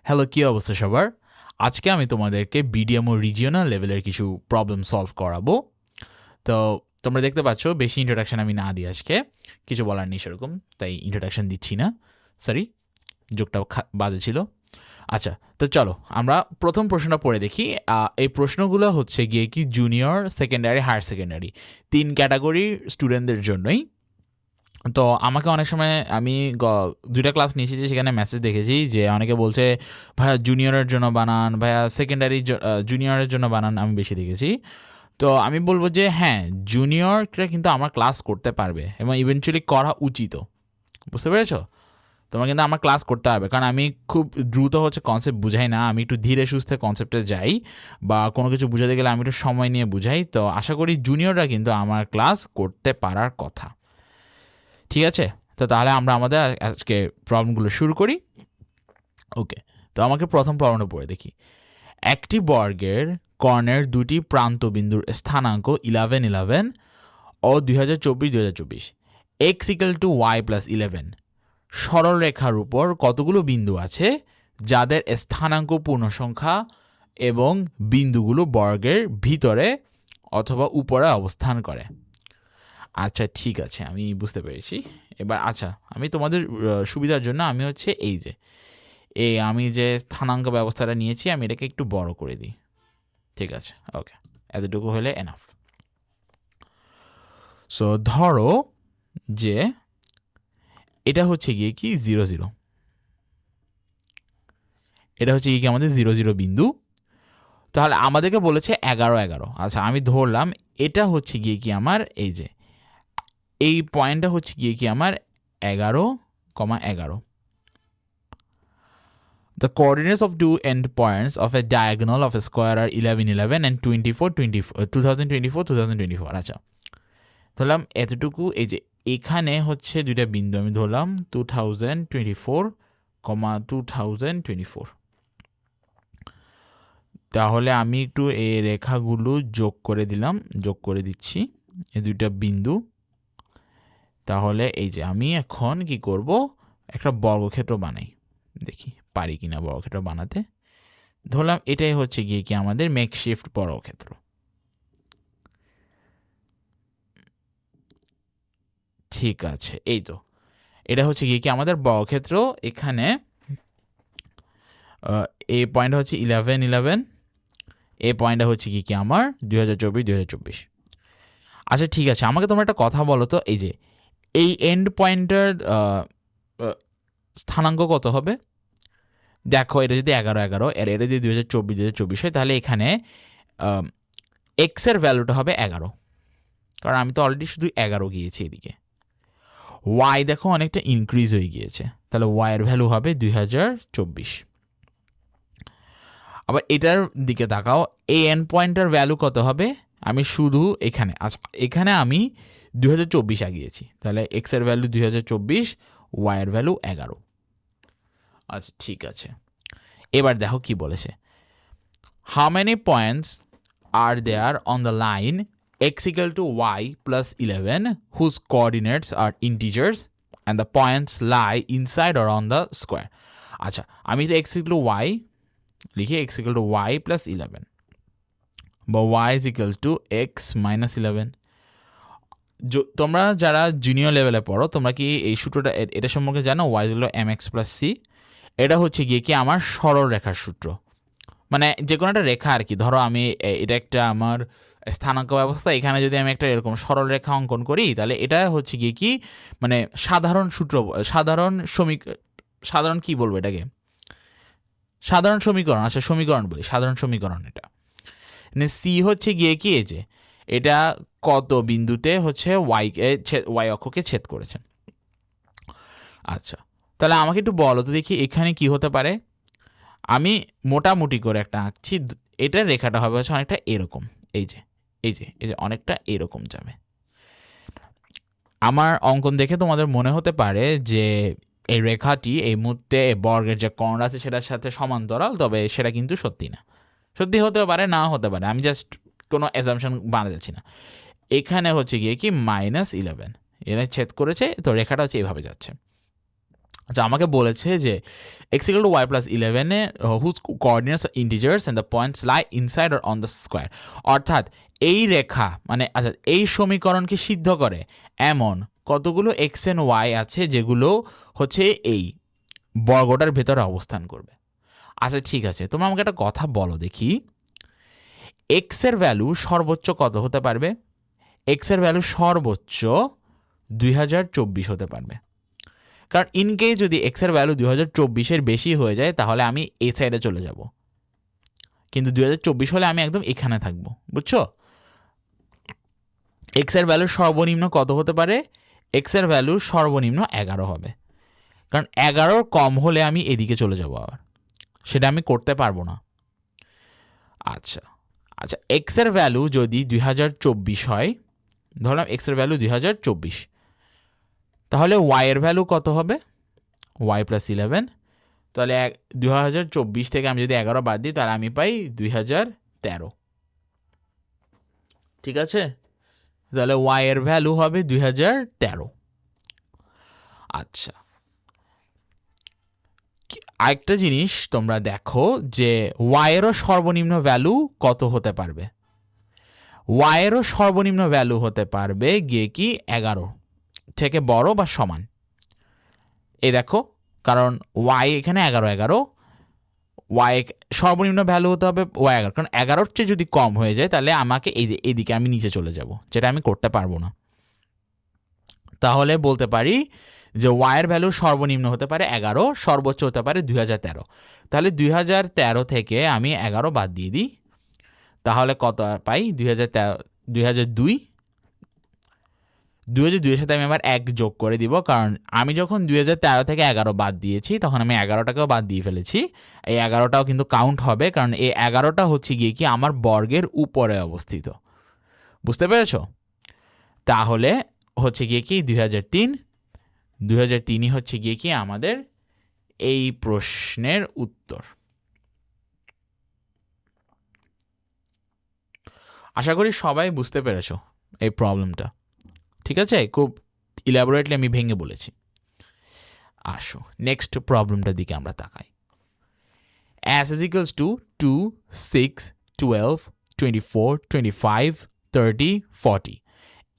Hello, কী অবস্থা সবার? আজকে আমি তোমাদেরকে বিডিএম ও রিজিওনাল লেভেলের কিছু প্রবলেম সলভ করাবো। তো তোমরা দেখতে পাচ্ছ বেশি ইন্ট্রোডাকশন আমি না দিই আজকে, কিছু বলার নেই সেরকম, তাই ইন্ট্রোডাকশন দিচ্ছি না। সরি, যোগটাও বাজে ছিল। আচ্ছা, তো চলো আমরা প্রথম প্রশ্নটা পড়ে দেখি। এই প্রশ্নগুলো হচ্ছে গিয়ে কি জুনিয়র, সেকেন্ডারি, হায়ার সেকেন্ডারি 3 ক্যাটাগরির স্টুডেন্টদের জন্যই। তো আমাকে অনেক সময় আমি 2টা ক্লাস নিয়েছি, যে সেখানে মেসেজ দেখেছি যে অনেকে বলছে ভাইয়া জুনিয়রের জন্য বানান, ভাইয়া সেকেন্ডারি জুনিয়রের জন্য বানান, আমি বেশি দেখেছি। তো আমি বলবো যে হ্যাঁ, জুনিয়ররা কিন্তু আমার ক্লাস করতে পারবে এবং ইভেনচুয়ালি করা উচিতও। বুঝতে পেরেছো? তোমার কিন্তু আমার ক্লাস করতে হবে, কারণ আমি খুব দ্রুত কনসেপ্ট বুঝাই না, আমি একটু ধীরে সুস্থে কনসেপ্টে যাই, বা কোনো কিছু বুঝাতে গেলে আমি একটু সময় নিয়ে বুঝাই। তো আশা করি জুনিয়ররা কিন্তু আমার ক্লাস করতে পারার কথা। ঠিক আছে, তো তাহলে আমরা আমাদের আজকে প্রবলেমগুলো শুরু করি। ওকে, তো আমাকে প্রথম প্রবলেমটা পড়ে দেখি। একটি বর্গের কর্ণের দুটি প্রান্তবিন্দুর স্থানাঙ্ক 11 ও 2024 x equal to Y plus 11 সরল রেখার উপর কতগুলো বিন্দু আছে যাদের স্থানাঙ্ক পূর্ণসংখ্যা এবং বিন্দুগুলো বর্গের ভিতরে অথবা উপরে অবস্থান করে। আচ্ছা ঠিক আছে, আমি বুঝতে পেরেছি। এবার আচ্ছা, আমি তোমাদের সুবিধার জন্য আমি আমি যে স্থানাঙ্ক ব্যবস্থাটা নিয়েছি আমি এটাকে একটু বড় করে দিই। ঠিক আছে, ওকে, এতটুকু হলে এনাফ। সো ধরো যে এটা হচ্ছে গিয়ে কি 0 0, এটা হচ্ছে গিয়ে কি আমাদের 0 0 বিন্দু। তাহলে আমাদেরকে বলেছে 11 আচ্ছা, আমি ধরলাম এটা হচ্ছে গিয়ে কি আমার এই পয়েন্টটা হচ্ছে গিয়ে কি আমার 11,11। The coordinates of two endpoints of a diagonal of a square are 11 and 2024 আচ্ছা, ধরলাম এতটুকু। এখানে হচ্ছে দুইটা বিন্দু আমি ধরলাম 2024, তাহলে আমি একটু এই রেখাগুলো যোগ করে দিচ্ছি, এই দুইটা বিন্দু। তাহলে আমি এখন কি করব, একটা বর্গক্ষেত্র বানাই, দেখি পারি কিনা বর্গক্ষেত্র বানাতে। ধরলাম এটাই হচ্ছে গিয়ে কি আমাদের মেকশিফট বর্গক্ষেত্র। ঠিক আছে, এই তো এটা হচ্ছে গিয়ে কি আমাদের বর্গক্ষেত্র। এখানে এই পয়েন্ট হচ্ছে 11, এই পয়েন্টটা হচ্ছে কি আমার 2024। আচ্ছা ঠিক আছে, আমাকে তোমরা একটা কথা বলো তো, এই এন্ড পয়েন্টের স্থানাঙ্ক কত হবে? দেখো, এটা যদি 11 আর এটা যদি 2024 হয়, তাহলে এখানে এক্সের ভ্যালুটা হবে 11, কারণ আমি তো অলরেডি শুধু 11 গিয়েছি এদিকে। ওয়াই দেখো অনেকটা ইনক্রিজ হয়ে গিয়েছে, তাহলে ওয়াইয়ের ভ্যালু হবে 2024। আবার এটার দিকে তাকাও, এই এন্ড পয়েন্টের ভ্যালু কত হবে? আমি শুধু এখানে আমি 2024 আগিয়েছি, তাহলে এক্সের ভ্যালু 2024, ওয়াইয়ের ভ্যালু 11। আচ্ছা ঠিক আছে, এবার দেখো কি বলেছে। How many points are there on the line x equal to y plus 11 whose coordinates are integers and the points lie inside or on the square? আচ্ছা, আমি x equal to y লিখি, x equal to y plus 11 বা y is equal to x minus 11। তোমরা যারা junior লেভেলে পড়ো, তোমরা কি এই সূত্রটা এটা সম্পর্কে জানো? y is equal to mx plus c। এটা হচ্ছে গিয়ে কি আমার সরল রেখার সূত্র, মানে যে কোনো একটা রেখা আর কি। ধরো আমি এটা একটা আমার স্থানাঙ্ক ব্যবস্থা, এখানে যদি আমি একটা এরকম সরল রেখা অঙ্কন করি, তাহলে এটা হচ্ছে গিয়ে কি মানে সাধারণ সূত্র, সাধারণ কি বলবো এটাকে, সাধারণ সমীকরণ। আচ্ছা সমীকরণ বলি, সাধারণ সমীকরণ। এটা সি হচ্ছে গিয়ে কি এটা কত বিন্দুতে হচ্ছে ওয়াই অক্ষকে ছেদ করেছে। আচ্ছা, তাহলে আমাকে একটু বলো তো দেখি এখানে কি হতে পারে। আমি মোটামুটি করে একটা আঁকছি, এটার রেখাটা হবে হচ্ছে অনেকটা এরকম, এই যে অনেকটা এরকম যাবে। আমার অঙ্কন দেখে তোমাদের মনে হতে পারে যে এই রেখাটি এই মুহূর্তে বর্গের যে কর্ণ আছে সেটার সাথে সমান্তরাল, তবে সেটা কিন্তু সত্যি না। সত্যি হতেও পারে, না হতে পারে, আমি জাস্ট কোনো অ্যাজাম্পশন বানাতে যাচ্ছি না। এখানে হচ্ছে গিয়ে কি -11 এরা ছেদ করেছে, তো রেখাটা হচ্ছে এভাবে যাচ্ছে। আচ্ছা, আমাকে বলেছে যে x equal to y plus 11 A whose coordinates are integers and the points lie inside or on the square, অর্থাৎ এই রেখা মানে আচ্ছা এই সমীকরণকে সিদ্ধ করে এমন কতগুলো x and y আছে যেগুলো হচ্ছে এই বর্গটার ভেতরে অবস্থান করবে। আচ্ছা ঠিক আছে, তোমরা আমাকে একটা কথা বলো দেখি, x এর ভ্যালু সর্বোচ্চ কত হতে পারবে? x এর ভ্যালু সর্বোচ্চ 2024 হতে পারবে, কারণ ইনকেস যদি x এর ভ্যালু 2024-এর বেশি হয়ে যায় তাহলে আমি এই সাইডে চলে যাব, কিন্তু 2024 হলে আমি একদম এখানে থাকবো, বুঝছো? x এর ভ্যালু সর্বনিম্ন কত হতে পারে? x এর ভ্যালু সর্বনিম্ন 11 হবে, কারণ 11-র কম হলে আমি এদিকে চলে যাব, আবার সেটা আমি করতে পারবো না। আচ্ছা আচ্ছা, x এর ভ্যালু যদি 2024 হয়, ধরলাম x এর ভ্যালু 2024, তাহলে y এর ভ্যালু কত হবে? y প্লাস 11, তাহলে 2024 থেকে আমি যদি 11 বাদ দিই তাহলে আমি পাই 2013, ঠিক আছে? তাহলে y এর ভ্যালু হবে 2013। আচ্ছা, আরেকটা জিনিস তোমরা দেখো যে y এরও সর্বনিম্ন ভ্যালু কত হতে পারবে? y এরও সর্বনিম্ন ভ্যালু হতে পারবে গিয়ে কি 11 থেকে বড় বা সমান। এই দেখো, কারণ y এখানে 11 y সর্বনিম্ন ভ্যালু হতে হবে y 11, কারণ 11-র চেয়ে যদি কম হয়ে যায় তাহলে আমাকে এই যে এদিকে আমি নিচে চলে যাব, যেটা আমি করতে পারবো না। তাহলে বলতে পারি যে y এর ভ্যালু সর্বনিম্ন হতে পারে 11, সর্বোচ্চ হতে পারে 2013। তাহলে 2013 থেকে আমি 11 বাদ দিয়ে দিই, তাহলে কত পাই? 2002। 2002-এর সাথে আমি আবার 1 যোগ করে দিব, কারণ আমি যখন 2013 থেকে 11 বাদ দিয়েছি তখন আমি 11টাকেও বাদ দিয়ে ফেলেছি। এই 11টাও কিন্তু কাউন্ট হবে, কারণ এই 11টা হচ্ছে গিয়ে কি আমার বর্গের উপরে অবস্থিত, বুঝতে পেরেছ? তাহলে হচ্ছে গিয়ে কি 2003 হচ্ছে গিয়ে কি আমাদের এই প্রশ্নের উত্তর। আশা করি সবাই বুঝতে পেরেছো এই প্রবলেমটা, ঠিক আছে? খুব ইলাবোরেটলি আমি ভেঙে বলেছি। আসো নেক্সট প্রবলেমটার দিকে আমরা তাকাই। as is equals to 2, 6, 12, 24, 25, 30, 40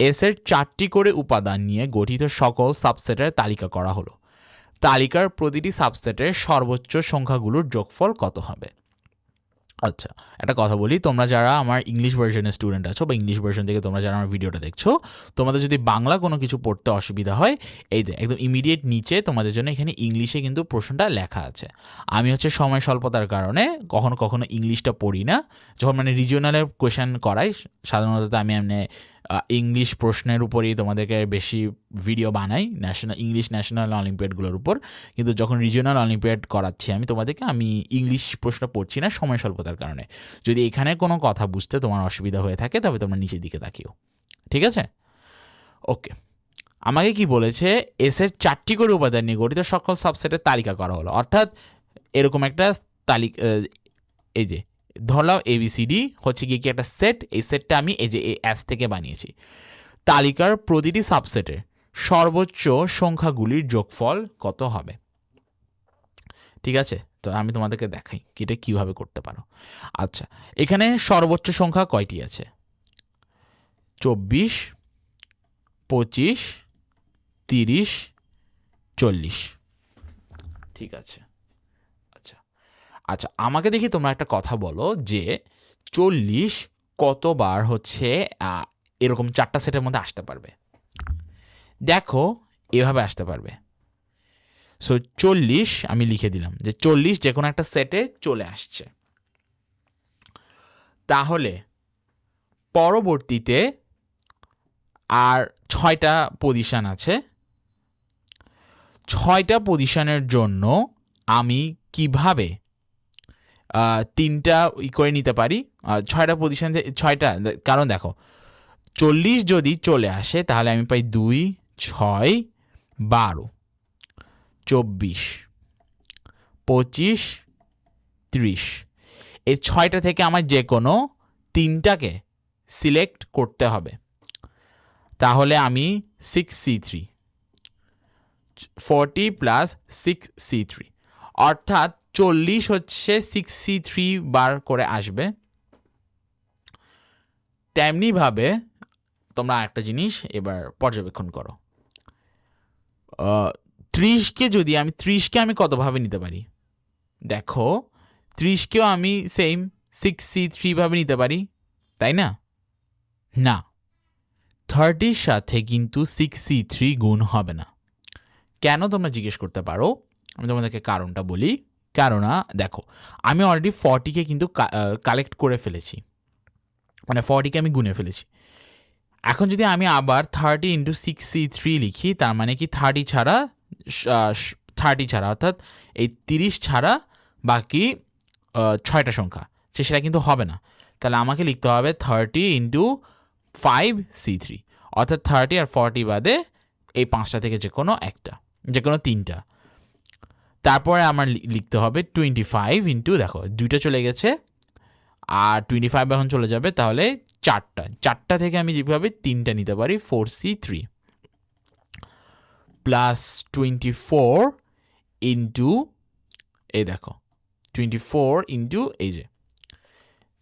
S এর 4টি করে উপাদান নিয়ে গঠিত সকল সাবসেটের তালিকা করা হলো। তালিকার প্রতিটি সাবসেটের সর্বোচ্চ সংখ্যাগুলোর যোগফল কত হবে? আচ্ছা, একটা কথা বলি, তোমরা যারা আমার ইংলিশ ভার্সনের স্টুডেন্ট আছো বা ইংলিশ ভার্সন থেকে তোমরা যারা আমার ভিডিওটা দেখছো, তোমাদের যদি বাংলা কোনো কিছু পড়তে অসুবিধা হয়, এই যে একদম ইমিডিয়েট নিচে তোমাদের জন্য এখানে ইংলিশে কিন্তু প্রশ্নটা লেখা আছে। আমি হচ্ছে সময় স্বল্পতার কারণে কখনো কখনো ইংলিশটা পড়ি না, যখন মানে রিজিওনালের কোয়েশ্চেন করাই সাধারণত আমি এমনি ইংলিশ প্রশ্নের উপরেই তোমাদেরকে বেশি ভিডিও বানাই, ন্যাশনাল অলিম্পিয়াডগুলোর উপর। কিন্তু যখন রিজিওনাল অলিম্পিয়াড করাচ্ছি আমি তোমাদেরকে, আমি ইংলিশ প্রশ্ন পড়ছি না সময় স্বল্পতার কারণে। যদি এখানে কোনো কথা বুঝতে তোমার অসুবিধা হয়ে থাকে তবে তোমরা নিচের দিকে তাকিও, ঠিক আছে? ওকে, আমাকে কি বলেছে? এস এর 4টি করে উপাদান নিয়ে গঠিত সকল সাবসেটের তালিকা করা হলো, অর্থাৎ এরকম একটা তালিকা, এই যে ধরলাম ABCD হচ্ছে গিয়ে কি একটা সেট, এই সেটটা আমি এই যে এস থেকে বানিয়েছি। তালিকার প্রতিটি সাবসেটের সর্বোচ্চ সংখ্যাগুলির যোগফল কত হবে? ঠিক আছে, তো আমি তোমাদেরকে দেখাই কি এটা কীভাবে করতে পারো। আচ্ছা, এখানে সর্বোচ্চ সংখ্যা কয়টি আছে? 24, 25, 30, 40, ঠিক আছে। আচ্ছা আচ্ছা, আমাকে দেখি তোমরা একটা কথা বলো যে 40 কতবার হচ্ছে এরকম 4টা সেটের মধ্যে আসতে পারবে? দেখো, এভাবে আসতে পারবে। সো 40 আমি লিখে দিলাম যে 40 যে কোনো একটা সেটে চলে আসছে। তাহলে পরবর্তীতে আর 6টা পজিশন আছে। 6টা পজিশনের জন্য আমি কিভাবে 3টা করে নিতে পারি? 6টা পজিশন, 6টা, কারণ দেখো 40 যদি চলে আসে তাহলে আমি পাই 2, 6, 12, 24, 25, 30। এই 6টা থেকে আমার যে কোনো 3টাকে সিলেক্ট করতে হবে। তাহলে আমি 6C3 40 প্লাস 6c3, অর্থাৎ 40 হচ্ছে 6c3 বার করে আসবে। তেমনিভাবে তোমরা একটা জিনিস এবার পর্যবেক্ষণ করো, 30কে যদি আমি 30কে আমি কতভাবে নিতে পারি? দেখো 30কেও আমি সেম 6c3 ভাবে নিতে পারি, তাই না? না, 30-র সাথে কিন্তু 6c3 গুণ হবে না। কেন তোমরা জিজ্ঞেস করতে পারো, আমি তোমাদেরকে কারণটা বলি। কেননা দেখো, আমি অলরেডি 40কে কিন্তু কালেক্ট করে ফেলেছি, মানে 40কে আমি গুণে ফেলেছি। এখন যদি আমি আবার 30 ইন্টু 6c3 লিখি, তার মানে কি 30 ছাড়া অর্থাৎ এই 30 ছাড়া বাকি 6টা সংখ্যা, সেটা কিন্তু হবে না। তাহলে আমাকে লিখতে হবে 30 ইন্টু 5c3, অর্থাৎ 30 আর 40 বাদে এই 5টা থেকে যে কোনো 3টা। তারপরে আমার লিখতে হবে 25 ইন্টু, দেখো 2টা চলে গেছে আর 25 এখন চলে যাবে, তাহলে 4টা থেকে আমি যেভাবে 3টা নিতে পারি 4c3 প্লাস 24 ইন্টু, এই দেখো 24 ইন্টু এই যে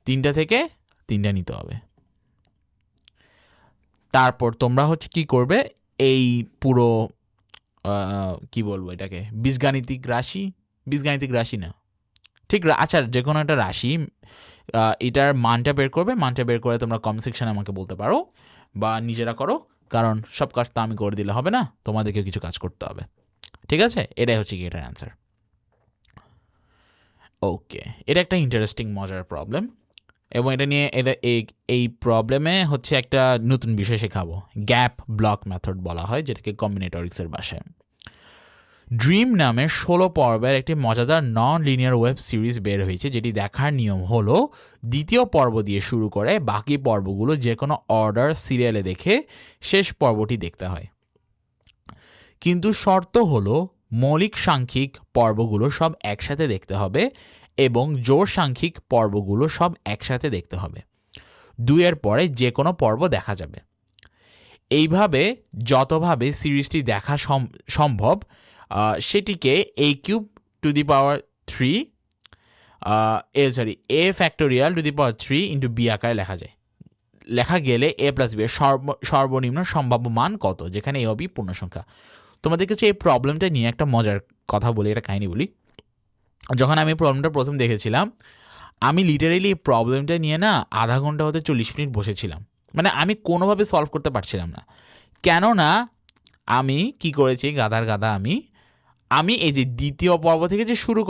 3টা থেকে 3টা নিতে হবে। তারপর তোমরা হচ্ছে কি করবে, এই পুরো কি বলবো এটাকে, বীজগাণিতিক রাশি না, ঠিক, আচ্ছা যে কোনো একটা রাশি, এটার মানটা বের করবে। মানটা বের করে তোমরা কমেন্ট সেকশনে আমাকে বলতে পারো বা নিজেরা করো, কারণ সব কাজ তো আমি করে দিলে হবে না, তোমাদেরকেও কিছু কাজ করতে হবে। ঠিক আছে, এটাই হচ্ছে কি এটার অ্যান্সার। ওকে, এটা একটা ইন্টারেস্টিং মজার প্রবলেম, এবং এটা নিয়ে এই প্রবলেমে হচ্ছে একটা নতুন বিষয় শেখাবো, গ্যাপ ব্লক মেথড বলা হয়, যেটাকে কম্বিনেটরিক্সের ভাষায়। ড্রিম নামে 16 পর্বের একটি মজাদার নন লিনিয়ার ওয়েব সিরিজ বের হয়েছে, যেটি দেখার নিয়ম হলো দ্বিতীয় পর্ব দিয়ে শুরু করে বাকি পর্বগুলো যে কোনো অর্ডার সিরিয়ালে দেখে শেষ পর্বটি দেখতে হয়। কিন্তু শর্ত হলো মৌলিক সাংখ্যিক পর্বগুলো সব একসাথে দেখতে হবে এবং জোড় সাংখ্যিক পর্বগুলো সব একসাথে দেখতে হবে। 2-এর পরে যে কোনো পর্ব দেখা যাবে। এইভাবে যতভাবে সিরিজটি দেখা সম্ভব সেটিকে a factorial to the power 3 into b আকারে লেখা গেলে a প্লাস বি এর সর্বনিম্ন সম্ভাব্য মান কত, যেখানে a ও b পূর্ণ সংখ্যা। তোমাদেরকে হচ্ছে এই প্রবলেমটা নিয়ে একটা মজার কথা বলি, একটা কাহিনী বলি। যখন আমি প্রবলেমটা প্রথম দেখেছিলাম, আমি লিটারেলি এই প্রবলেমটা নিয়ে না আধা ঘন্টা হতে 40 মিনিট বসেছিলাম, মানে আমি কোনোভাবে সলভ করতে পারছিলাম না। কেননা আমি কি করেছি, গাধার গাধা আমি এই যে দ্বিতীয় পর্ব থেকে যে শুরু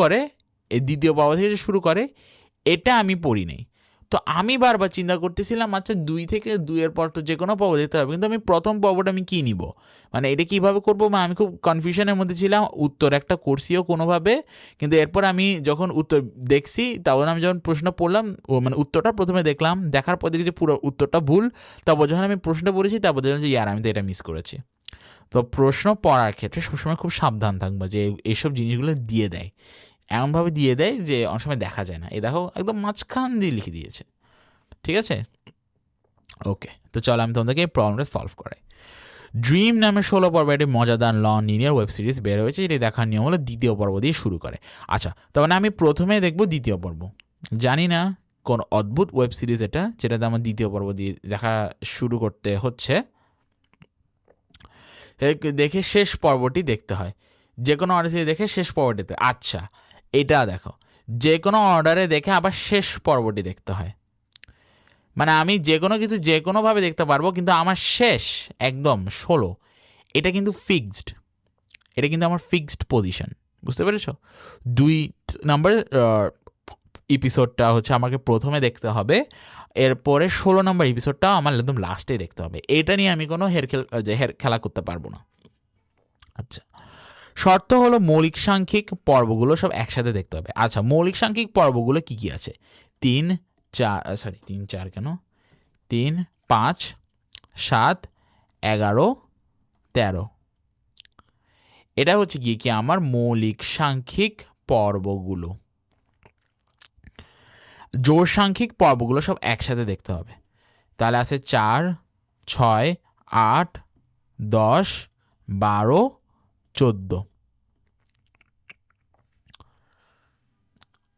করে এটা আমি পড়ি নাই। তো আমি বারবার চিন্তা করতেছিলাম, আচ্ছা 2-এর পর তো যে কোনো পর্ব দেখতে হবে, কিন্তু আমি প্রথম পর্বটা আমি কী নিব, মানে এটা কীভাবে করবো, মানে আমি খুব কনফিউশনের মধ্যে ছিলাম। উত্তর একটা করছিও কোনোভাবে, কিন্তু এরপর আমি যখন উত্তর দেখছি, তখন আমি যখন প্রশ্ন পড়লাম, মানে উত্তরটা প্রথমে দেখলাম, দেখার পর দেখি যে পুরো উত্তরটা ভুল। তারপর যখন আমি প্রশ্নটা পড়েছি, তারপর দেখলাম যে আমি তো এটা মিস করেছি। তো প্রশ্ন পড়ার ক্ষেত্রে সবসময় খুব সাবধান থাকবো, যে এইসব জিনিসগুলো দিয়ে দেয়, এমনভাবে দিয়ে দেয় যে অনেক সময় দেখা যায় না। এই দেখো একদম মাঝখান দিয়ে লিখে দিয়েছে। ঠিক আছে, ওকে, তো চলো আমি তোমাদেরকে এই প্রবলেমটা সলভ করাই। ড্রিম নামে 16 পর্বের একটি মজাদার নন লিনিয়ার ওয়েব সিরিজ বের হয়েছে, যেটি দেখার নিয়ম হলো দ্বিতীয় পর্ব দিয়ে শুরু করে। আচ্ছা, তার মানে আমি প্রথমে দেখবো দ্বিতীয় পর্ব। জানি না কোন অদ্ভুত ওয়েব সিরিজ এটা, যেটাতে আমার দ্বিতীয় পর্ব দিয়ে দেখা শুরু করতে হচ্ছে, দেখে শেষ পর্বটি দেখতে হয়। যে কোনো অর্ডারে দেখে শেষ পর্বটিতে, আচ্ছা এটা দেখো, যে কোনো অর্ডারে দেখে আবার শেষ পর্বটি দেখতে হয়, মানে আমি যে কোনো কিছু যে কোনোভাবে দেখতে পারবো, কিন্তু আমার শেষ একদম 16, এটা কিন্তু ফিক্সড, এটা কিন্তু আমার ফিক্সড পজিশন, বুঝতে পেরেছো? 2 নম্বর এপিসোডটা হচ্ছে আমাকে প্রথমে দেখতে হবে, এরপরে 16 নম্বর এপিসোডটাও আমার একদম লাস্টে দেখতে হবে। এটা নিয়ে আমি কোনো খেলা করতে পারবো না। আচ্ছা, শর্ত হলো মৌলিক সাংখ্যিক পর্বগুলো সব একসাথে দেখতে হবে। আচ্ছা, মৌলিক সাংখ্যিক পর্বগুলো কি কি আছে? 3, 5, 7, 11, 13, এটা হচ্ছে কি আমার মৌলিক সাংখ্যিক পর্বগুলো। জোড় সাংখ্যিক পর্বগুলো সব একসাথে দেখতে হবে। তাহলে আছে 4, 6, 8, 10, 12, 14,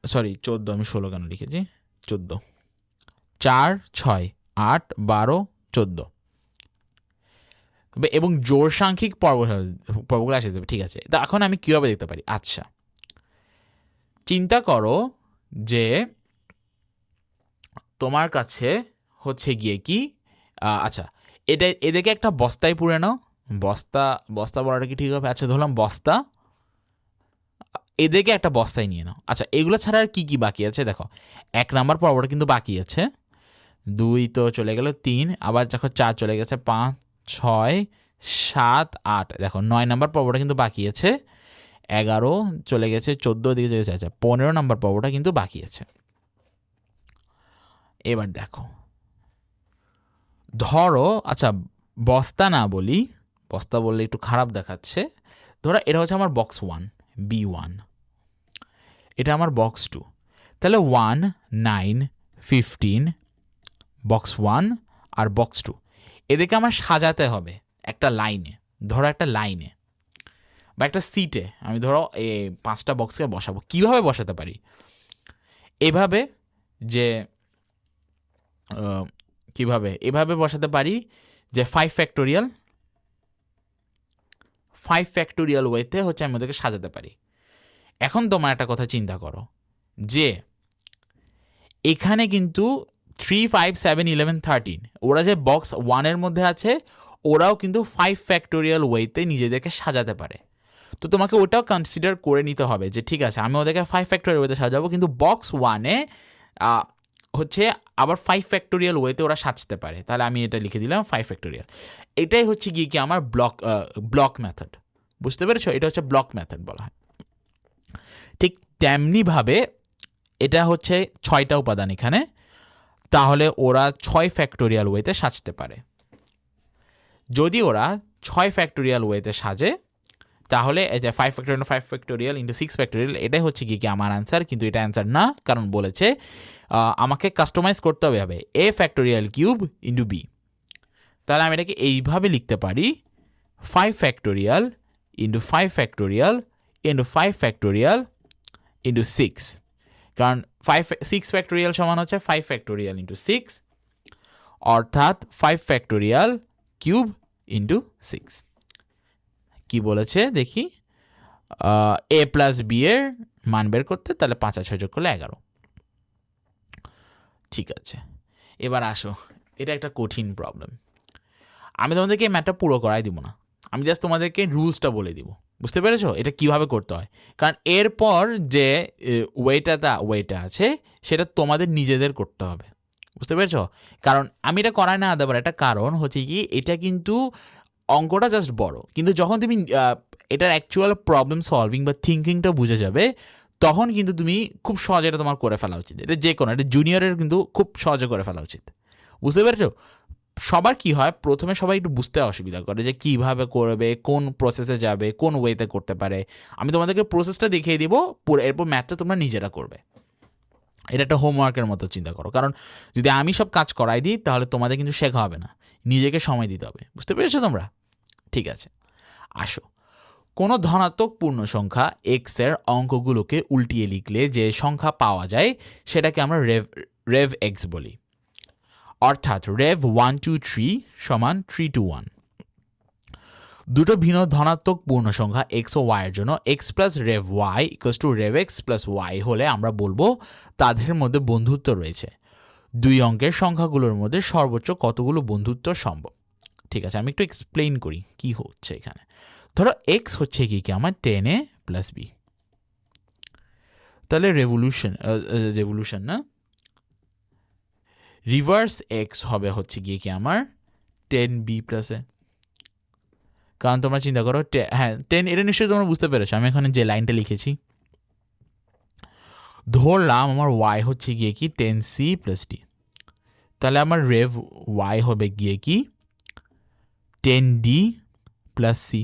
সরি 14, আমি 16 কেন লিখেছি, 14, 4, 6, 8, 12, 14, এবং জোড় সাংখ্যিক পর্বগুলো আসে যাবে। ঠিক আছে, তা এখন আমি কীভাবে দেখতে পারি? আচ্ছা, চিন্তা করো যে তোমার কাছে হচ্ছে গিয়ে কি, আচ্ছা এদেরকে একটা বস্তায় পুরে নাও। বস্তা বলাটা কি ঠিক হবে? আচ্ছা ধরলাম বস্তা, এদেরকে একটা বস্তায় নিয়ে নাও। আচ্ছা এগুলো ছাড়া আর কি কি বাকি আছে দেখো, 1 নাম্বার পর্বটা কিন্তু বাকি আছে, 2 তো চলে গেল, 3, আবার দেখো 4 চলে গেছে, 5, 6, 7, 8, দেখো 9 নাম্বার পর্বটা কিন্তু বাকি আছে, 11 চলে গেছে, 14 দিকে চলে গেছে, আচ্ছা 15 নাম্বার পর্বটা কিন্তু বাকি আছে। এবার দেখো ধরো, আচ্ছা বস্তা না বলি, বস্তা বললে একটু খারাপ দেখাচ্ছে, ধরো এটা হচ্ছে আমার বক্স 1, B1, এটা আমার বক্স 2, তাহলে 1, 9, 15, বক্স 1 আর বক্স 2 এদেরকে আমার সাজাতে হবে একটা লাইনে, ধরো একটা লাইনে বা একটা সিটে আমি ধরো এই 5টা বক্সকে বসাবো। কিভাবে বসাতে পারি? এভাবে যে এভাবে বসাতে পারি যে 5 ফ্যাক্টোরিয়াল ওয়েতে হচ্ছে আমি ওদেরকে সাজাতে পারি। এখন তোমার একটা কথা চিন্তা করো যে এখানে কিন্তু 3, 5, 7, 11, 13 ওরা যে বক্স 1-এর মধ্যে আছে ওরাও কিন্তু 5 ফ্যাক্টোরিয়াল ওয়েতে নিজেদেরকে সাজাতে পারে। তো তোমাকে ওটাও কনসিডার করে নিতে হবে যে ঠিক আছে আমি ওদেরকে 5 ফ্যাক্টোরিয়াল ওয়েতে সাজাবো, কিন্তু বক্স 1-এ হচ্ছে আবার 5 ফ্যাক্টোরিয়াল ওয়েতে ওরা সাজতে পারে। তাহলে আমি এটা লিখে দিলাম 5 ফ্যাক্টোরিয়াল। এটাই হচ্ছে গিয়ে কি আমার ব্লক মেথড, বুঝতে পেরেছো? এটা হচ্ছে ব্লক মেথড বলা হয়। ঠিক তেমনিভাবে এটা হচ্ছে 6টা উপাদান এখানে, তাহলে ওরা 6 ফ্যাক্টোরিয়াল ওয়েতে সাজতে পারে। যদি ওরা 6 ফ্যাক্টোরিয়াল ওয়েতে সাজে তাহলে এই যে 5 ফ্যাক্টোরিয়াল ইন্টু 6 ফ্যাক্টোরিয়াল এটাই হচ্ছে কি আমার অ্যান্সার, কিন্তু এটা অ্যান্সার না, কারণ বলেছে আমাকে কাস্টমাইজ করতে হবে এ ফ্যাক্টোরিয়াল কিউব ইন্টু বি। তাহলে আমি এটাকে এইভাবে লিখতে পারি 5 factorial into 5 factorial into 5 factorial into 6, কারণ 6 ফ্যাক্টোরিয়াল সমান হচ্ছে 5 ফ্যাক্টোরিয়াল ইন্টু 6, অর্থাৎ 5 ফ্যাক্টোরিয়াল কিউব ইন্টু 6। কি বলেছে দেখি, এ প্লাস বি এর মান বের করতে, তাহলে 5 আর 6 যোগ করলে 11। ঠিক আছে, এবার আসো, এটা একটা কঠিন প্রবলেম। আমি তোমাদেরকে এই ম্যাথটা পুরো করাই দিব না, আমি জাস্ট তোমাদেরকে রুলসটা বলে দিব, বুঝতে পেরেছো এটা কিভাবে করতে হয়? কারণ এরপর যে ওয়েটা আছে সেটা তোমাদের নিজেদের করতে হবে, বুঝতে পেরেছো? কারণ আমি এটা করাই না দেবার একটা কারণ হচ্ছে কি, এটা কিন্তু অঙ্কটা জাস্ট বড়, কিন্তু যখন তুমি এটার অ্যাকচুয়াল প্রবলেম সলভিং বা থিঙ্কিংটা বুঝে যাবে তখন কিন্তু তুমি খুব সহজে এটা তোমার করে ফেলা উচিত। এটা যে কোনো এটা জুনিয়রের কিন্তু খুব সহজে করে ফেলা উচিত, বুঝতে পেরেছো? সবার কি হয়, প্রথমে সবাই একটু বুঝতে অসুবিধা করে যে কিভাবে করবে, কোন প্রসেসে যাবে, কোন ওয়েতে করতে পারে। আমি তোমাদেরকে প্রসেসটা দেখিয়ে দিব, এরপর ম্যাথটা তোমরা নিজেরা করবে। এটা একটা হোমওয়ার্কের মতো চিন্তা করো, কারণ যদি আমি সব কাজ করাই দিই তাহলে তোমাদের কিন্তু শেখা হবে না, নিজেকে সময় দিতে হবে, বুঝতে পেরেছো তোমরা? ঠিক আছে, আসো, কোনো ধনাত্মক পূর্ণ সংখ্যা এক্স এর অঙ্কগুলোকে উল্টিয়ে লিখলে যে সংখ্যা পাওয়া যায় সেটাকে আমরা রেভ এক্স বলি, অর্থাৎ রেভ 1, 2, 3 সমান 3 to 1। দুটো ভিন্ন ধনাত্মক পূর্ণ সংখ্যা এক্স ও ওয়াই এর জন্য X plus rev Y equals to rev X plus Y হলে আমরা বলবো তাদের মধ্যে বন্ধুত্ব রয়েছে। দুই অঙ্কের সংখ্যাগুলোর মধ্যে সর্বোচ্চ কতগুলো বন্ধুত্ব সম্ভব? ঠিক আছে, আমি একটু এক্সপ্লেইন করি কি হচ্ছে এখানে। ধরো এক্স হচ্ছে কি আমার 10a প্লাস বি, তাহলে রেভলিউশন না, রিভার্স এক্স হবে হচ্ছে গিয়ে কি আমার 10b প্লাস এ। কারণ তোমরা চিন্তা করো, হ্যাঁ 10, এটা নিশ্চয়ই তোমরা বুঝতে পেরেছো আমি এখানে যে লাইনটা লিখেছি। ধরলাম আমার ওয়াই হচ্ছে গিয়ে কি 10c প্লাস ডি, তাহলে আমার রেভ ওয়াই হবে গিয়ে কি 10d প্লাস সি,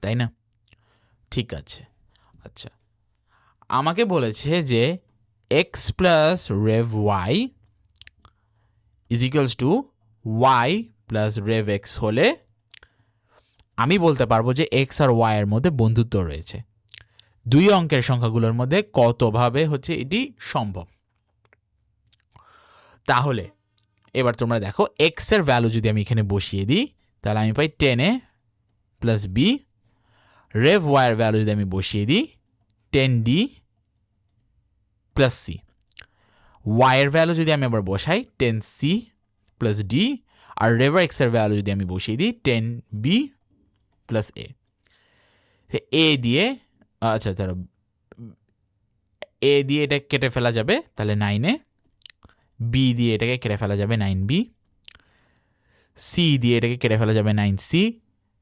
তাই না? ঠিক আছে, আচ্ছা আমাকে বলেছে যে X plus rev Y is equals to Y plus rev X হলে আমি বলতে পারবো যে এক্স আর ওয়াই এর মধ্যে বন্ধুত্ব রয়েছে। দুই অঙ্কের সংখ্যাগুলোর মধ্যে কতভাবে হচ্ছে এটি সম্ভব। তাহলে এবার তোমরা দেখো এক্স এর ভ্যালু যদি আমি এখানে বসিয়ে দিই তাহলে আমি পাই 10a প্লাস বি। রেভ ওয়াই এর ভ্যালু যদি আমি বসিয়ে দিই 10d প্লাস সি। ওয়াই এর ভ্যালু যদি আমি আবার বসাই 10c প্লাস ডি। আর রেভার এক্স এর ভ্যালু যদি আমি বসিয়ে দিই 10b প্লাস এ দিয়ে আচ্ছা ধরো এ দিয়ে এটা কেটে ফেলা যাবে তাহলে 9a, বি দিয়ে এটাকে কেটে ফেলা যাবে 9b, সি দিয়ে এটাকে কেটে ফেলা যাবে 9c,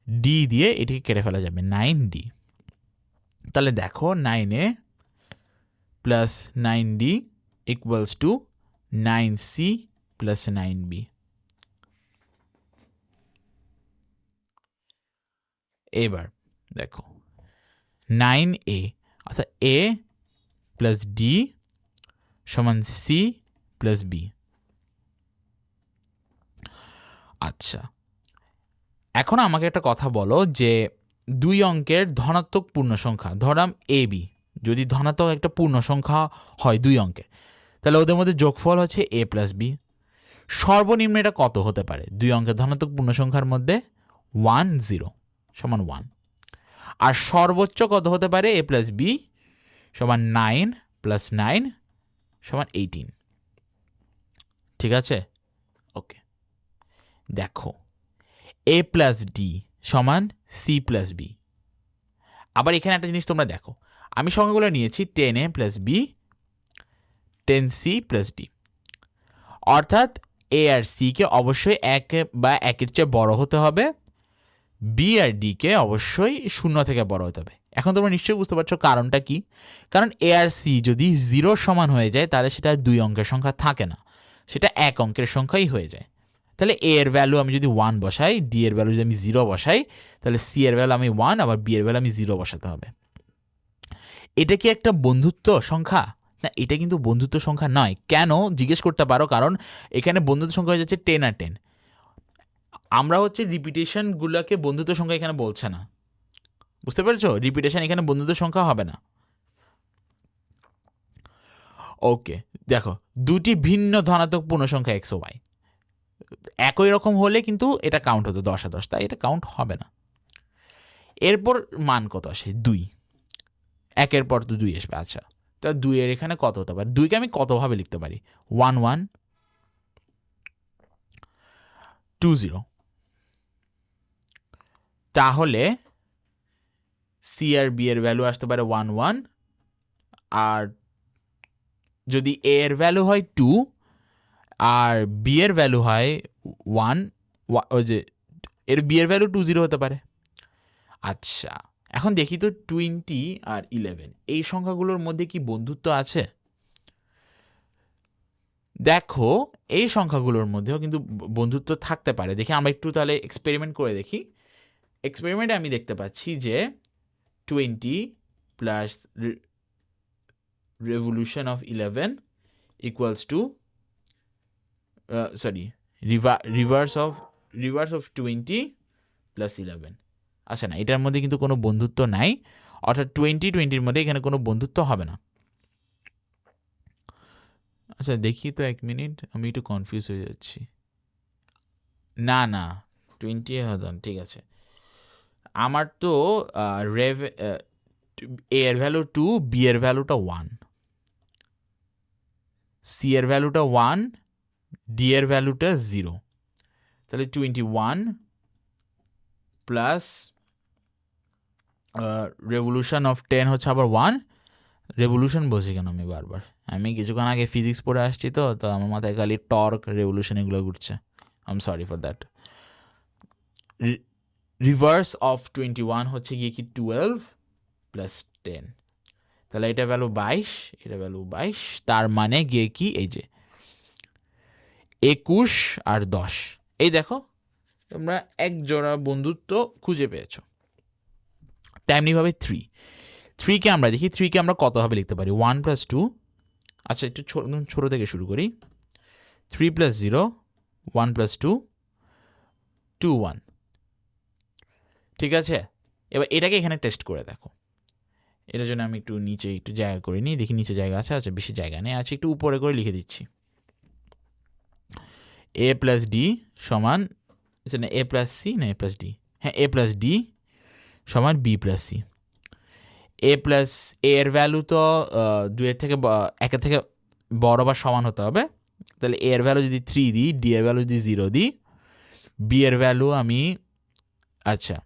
ডি দিয়ে এটাকে কেটে ফেলা যাবে 9d। তাহলে দেখো 9a plus 9d equals to 9c plus 9b। এবার দেখো 9a অর্থাৎ a প্লাস ডি সমান সি প্লাস বি। আচ্ছা, এখন আমাকে একটা কথা বলো যে দুই অঙ্কের ধনাত্মক পূর্ণ সংখ্যা, ধরাম এ বি, যদি ধনাত্মক একটা পূর্ণ সংখ্যা হয় দুই অঙ্কের, তাহলে ওদের মধ্যে যোগফল হচ্ছে এ প্লাস বি। সর্বনিম্ন এটা কত হতে পারে দুই অঙ্কের ধনাত্মক পূর্ণ সংখ্যার মধ্যে? 1 0 সমান 1। আর সর্বোচ্চ কত হতে পারে? এ প্লাস বি সমান 9 প্লাস 9 সমান 18। ঠিক আছে, ওকে। দেখো এ প্লাস ডি সমান সি প্লাস বি। আবার এখানে একটা জিনিস তোমরা দেখো, আমি সংখ্যাগুলো নিয়েছি 10a plus B, 10c plus D. অর্থাৎ এ আর সি কে অবশ্যই এক বা একের চেয়ে বড় হতে হবে, বি আর ডি কে অবশ্যই 0 থেকে বড় হতে হবে। এখন তোমরা নিশ্চয়ই বুঝতে পারছো কারণটা কি। কারণ এ আর সি যদি 0 সমান হয়ে যায় তাহলে সেটা দুই অঙ্কের সংখ্যা থাকে না, সেটা এক অঙ্কের সংখ্যাই হয়ে যায়। তাহলে এ এর ভ্যালু আমি যদি 1 বসাই, ডি এর ভ্যালু যদি আমি 0 বসাই, তাহলে সি এর ভ্যালু আমি 1, আবার বি এর ভ্যালু আমি 0 বসাতে হবে। এটা কি একটা বন্ধুত্ব সংখ্যা? না, এটা কিন্তু বন্ধুত্ব সংখ্যা নয়। কেন জিজ্ঞেস করতে পারো, কারণ এখানে বন্ধুত্ব সংখ্যা হয়ে যাচ্ছে 10 আর 10। আমরা হচ্ছে রিপিটেশনগুলোকে বন্ধুত্ব সংখ্যা এখানে বলছে না, বুঝতে পেরেছো? রিপিটেশন এখানে বন্ধুত্ব সংখ্যা হবে না। ওকে, দেখো দুটি ভিন্ন ধনাত্মক পূর্ণ সংখ্যা এক্স ও ওয়াই একই রকম হলে কিন্তু এটা কাউন্ট হতো 10 আর 10, তাই এটা কাউন্ট হবে না। এরপর মান কত আসে? 2। একের পর তো 2 আসবে। আচ্ছা, তা 2 এর এখানে কত হতে পারে? 2কে আমি কতভাবে লিখতে পারি? 1 1 2 0। তাহলে সি আর বি এর ভ্যালু আসতে পারে 1 1, আর যদি এ এর ভ্যালু হয় 2 আর বি এর ভ্যালু হয় 1, ওই যে এর বি এর ভ্যালু 2 0 হতে পারে। আচ্ছা, এখন দেখি তো 20 আর 11 এই সংখ্যাগুলোর মধ্যে কি বন্ধুত্ব আছে? দেখো এই সংখ্যাগুলোর মধ্যেও কিন্তু বন্ধুত্ব থাকতে পারে। দেখি আমরা একটু তাহলে এক্সপেরিমেন্ট করে দেখি। এক্সপেরিমেন্টে আমি দেখতে পাচ্ছি যে 20 plus revolution of 11 equals to reverse of 20 plus 11। আচ্ছা, না, এটার মধ্যে কিন্তু কোনো বন্ধুত্ব নাই, অর্থাৎ 20-20 মধ্যে এখানে কোনো বন্ধুত্ব হবে না। আচ্ছা দেখি তো, 1 মিনিট, আমি একটু কনফিউজ হয়ে যাচ্ছি। না না, 20 ঠিক আছে। আমার তো রেভ এ এর ভ্যালু 2, বি এর ভ্যালুটা 1, সি এর ভ্যালুটা 1, ডি এর ভ্যালুটা 0। তাহলে 21 প্লাস রেভলিউশন অফ 10 হচ্ছে আবার 1। রেভলিউশন বলছি কেন আমি বারবার? আমি কিছুক্ষণ আগে ফিজিক্স পড়ে আসছি, তো আমার মাথায় খালি টর্ক, রেভলিউশন এগুলো ঘুরছে। I am sorry for that. Reverse of 21 হচ্ছে গিয়ে কি 12 প্লাস 10। তাহলে এটা ভ্যালু 22, এটা ভ্যালু 22, তার মানে গিয়ে কি এই যে 21 আর 10। এই দেখো তোমরা এক জোড়া বন্ধুত্ব খুঁজে পেয়েছো। তেমনিভাবে 3কে আমরা দেখি, 3কে আমরা কতভাবে লিখতে পারি? 1 প্লাস 2। আচ্ছা, একটু ছোট থেকে শুরু করি। 3 প্লাস 0, 1 প্লাস 2, 2 1। ঠিক আছে, এবার এটাকে এখানে টেস্ট করে দেখো। এটার জন্য আমি একটু নিচে একটু জায়গা করে নিই, দেখি নিচে জায়গা আছে। আচ্ছা বেশি জায়গা নেই, আছে একটু উপরে করে লিখে দিচ্ছি। এ প্লাস ডি সমান, না এ প্লাস সি না এ প্লাস ডি, হ্যাঁ এ প্লাস ডি সমান বি প্লাস সি। এ প্লাস এ এর ভ্যালু তো দুইয়ের থেকে একের থেকে বড় বা সমান হতে হবে। তাহলে এ এর ভ্যালু যদি 3 দিই, ডি এর ভ্যালু যদি 0 দিই, বি এর ভ্যালু আমি, আচ্ছা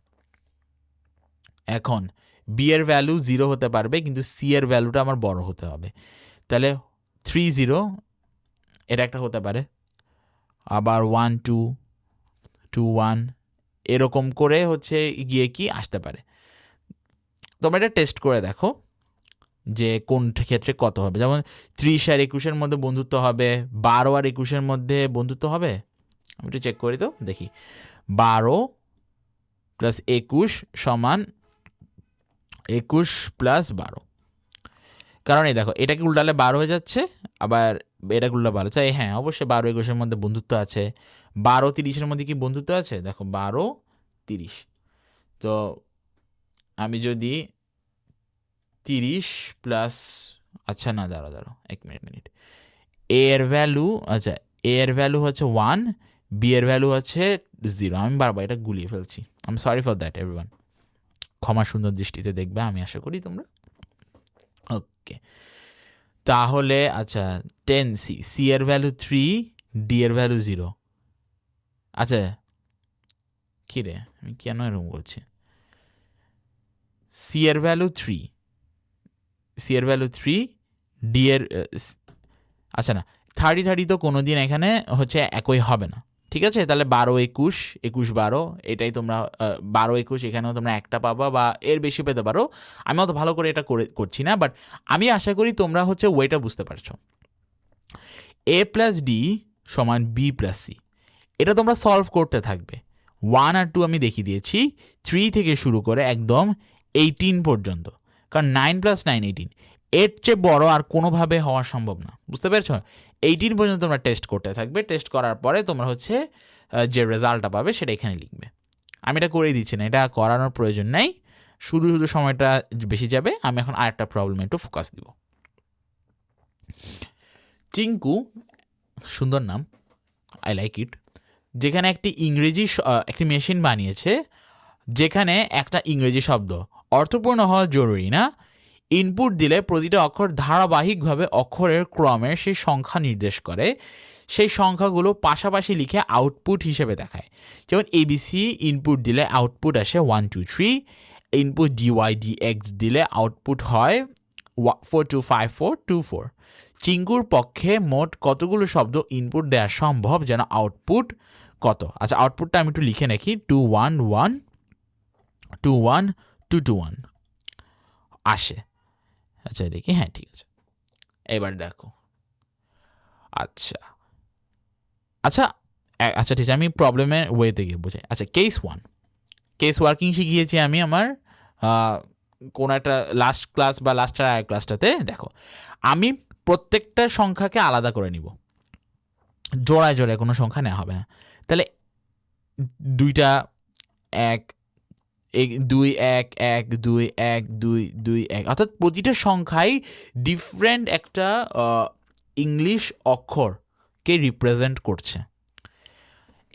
এখন বি এর ভ্যালু 0 হতে পারবে, কিন্তু সি এর ভ্যালুটা আমার বড় হতে হবে। তাহলে 3 0 এটা একটা হতে পারে, আবার 1 2 2 1 এরকম করে হচ্ছে গিয়ে কি আসতে পারে। তোমরা এটা টেস্ট করে দেখো যে কোন ক্ষেত্রে কত হবে। যেমন 30 আর 21-এর মধ্যে বন্ধুত্ব হবে, 12 আর 21-এর মধ্যে বন্ধুত্ব হবে। আমি একটু চেক করি তো দেখি। 12 প্লাস 21 সমান 21 প্লাস 12, কারণ এই দেখো এটাকে উল্টালে 12 হয়ে যাচ্ছে, আবার এটাকে উল্টা 12, চাই হ্যাঁ অবশ্যই 12 21-এর মধ্যে বন্ধুত্ব আছে। 12 30-এর মধ্যে কি বন্ধুত্ব আছে, দেখো 12 30। তো আমি যদি 30 প্লাস, আচ্ছা না দাঁড়াও এক মিনিট, এ এর ভ্যালু, আচ্ছা এ এর ভ্যালু হচ্ছে 1, বি এর ভ্যালু হচ্ছে 0। আমি বারবার এটা গুলিয়ে ফেলছি, I am sorry for that everyone, ক্ষমা সুন্দর দৃষ্টিতে দেখবে আমি আশা করি তোমরা। ওকে, তাহলে আচ্ছা 10 সি, সি এর ভ্যালু 3, ডি এর ভ্যালু 0। আচ্ছা কী রে আমি কেন এরকম করছি, সি এর ভ্যালু 3, সি এর ভ্যালু 3, ডি এর, আচ্ছা না 30 30 তো কোনো দিন এখানে হচ্ছে একই হবে না, ঠিক আছে। তাহলে 12 21 21 12 এটাই তোমরা 12 21 এখানেও তোমরা একটা পাবা বা এর বেশি পেতে পারো। আমি অত ভালো করে এটা করছি না, বাট আমি আশা করি তোমরা হচ্ছে ওয়েটা বুঝতে পারছো। এ প্লাস ডি সমান বি প্লাস সি, এটা তোমরা সলভ করতে থাকবে। 1 আর 2 আমি দেখিয়ে দিয়েছি, 3 থেকে শুরু করে একদম 18 পর্যন্ত, কারণ 9 প্লাস 9 18, এর চেয়ে বড় আর কোনোভাবে হওয়া সম্ভব না, বুঝতে পেরেছো। 18 পর্যন্ত তোমরা টেস্ট করতে থাকবে, টেস্ট করার পরে তোমরা হচ্ছে যে রেজাল্টটা পাবে সেটা এখানে লিখবে। আমি এটা করে দিচ্ছি না, এটা করানোর প্রয়োজন নাই, শুধু শুধু সময়টা বেশি যাবে। আমি এখন আরেকটা প্রবলেমে একটু ফোকাস দিব। চিঙ্কু, সুন্দর নাম, আই লাইক ইট, যেখানে একটি ইংরেজি একটি মেশিন বানিয়েছে যেখানে একটা ইংরেজি শব্দ অর্থপূর্ণ হওয়া জরুরি না, ইনপুট দিলে প্রতিটা অক্ষর ধারাবাহিকভাবে অক্ষরের ক্রমের সেই সংখ্যা নির্দেশ করে, সেই সংখ্যাগুলো পাশাপাশি লিখে আউটপুট হিসেবে দেখায়। যেমন এবিসি ইনপুট দিলে আউটপুট আসে 1 2 3, ইনপুট ডিওয়াই ডিএক্স দিলে আউটপুট হয় 4 2 5 4 2 4। চিঙ্কুর পক্ষে মোট কতগুলো শব্দ ইনপুট দেওয়া সম্ভব যেন আউটপুট কত? আচ্ছা আউটপুটটা আমি একটু লিখে রাখি, 2 1 1 2 1 2 2 1 আসে। আচ্ছা দেখি, হ্যাঁ ঠিক আছে, এবার দেখো। আচ্ছা আচ্ছা আচ্ছা ঠিক আছে, আমি প্রবলেমের ওয়েতে গিয়ে বোঝাই। আচ্ছা কেস 1, কেস ওয়ার্কিং শিখিয়েছি আমি আমার কোনো একটা লাস্ট ক্লাস বা লাস্টের আরেক ক্লাসটাতে। দেখো আমি প্রত্যেকটা সংখ্যাকে আলাদা করে নিব, জোড়ায় জোড়ায় কোনো সংখ্যা নেওয়া হবে না। তাহলে 2টা 1 2 1 1 2 1 2 2 1, অর্থাৎ প্রতিটা সংখ্যাই ডিফারেন্ট একটা ইংলিশ অক্ষরকে রিপ্রেজেন্ট করছে।